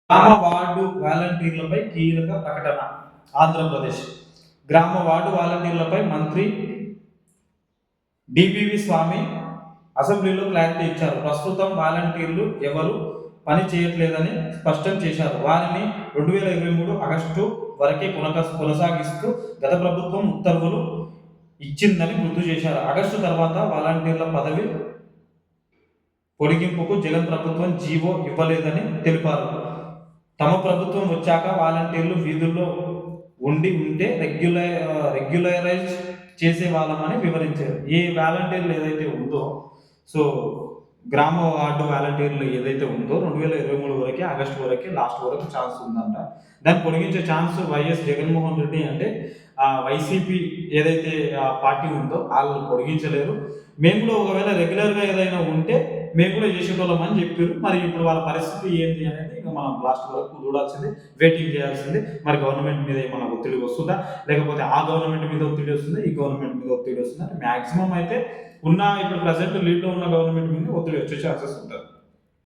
గ్రామ వార్డు వాలంటీర్లపై కీలక ప్రకటన. ఆంధ్రప్రదేశ్ గ్రామ వార్డు వాలంటీర్లపై మంత్రి డిపివి స్వామి అసెంబ్లీలో క్లారిటీ ఇచ్చారు. ప్రస్తుతం వాలంటీర్లు ఎవరు పని చేయట్లేదని స్పష్టం చేశారు. వారిని 2023 ఆగస్టు వరకే కొనసాగిస్తూ గత ప్రభుత్వం ఉత్తర్వులు ఇచ్చిందని గుర్తు చేశారు. ఆగస్టు తర్వాత వాలంటీర్ల పదవి పొడిగింపుకు జగన్ ప్రభుత్వం జీవో ఇవ్వలేదని తెలిపారు. తమ ప్రభుత్వం వచ్చాక వాలంటీర్లు వీధుల్లో ఉంటే రెగ్యులరైజ్ చేసే వాళ్ళమని వివరించారు. ఈ వాలంటీర్లు ఏదైతే ఉందో, సో గ్రామ వార్డు వాలంటీర్లు ఏదైతే ఉందో 2023 వరకే, ఆగస్టు వరకే, లాస్ట్ వరకు ఛాన్స్ ఉందంట. దాన్ని పొడిగించే ఛాన్స్ వైఎస్ జగన్మోహన్ రెడ్డి అంటే వైసీపీ ఏదైతే పార్టీ ఉందో వాళ్ళు పొడిగించలేరు. మేము కూడా ఒకవేళ రెగ్యులర్గా ఏదైనా ఉంటే మేము కూడా చేసేటోళ్ళం అని చెప్పారు. మరి ఇప్పుడు వాళ్ళ పరిస్థితి ఏంటి అనేది ఇంకా మనం లాస్ట్ వరకు చూడాల్సింది, వెయిటింగ్ చేయాల్సింది. మరి గవర్నమెంట్ మీద ఏమైనా ఒత్తిడి వస్తుందా, లేకపోతే ఆ గవర్నమెంట్ మీద ఒత్తిడి వస్తుంది, ఈ గవర్నమెంట్ మీద ఒత్తిడి వస్తుందా? మ్యాక్సిమం అయితే ఇప్పుడు ప్రజెంట్ లీడ్లో ఉన్న గవర్నమెంట్ మీద ఒత్తిడి వచ్చే ఛాన్సెస్ ఉంటుంది.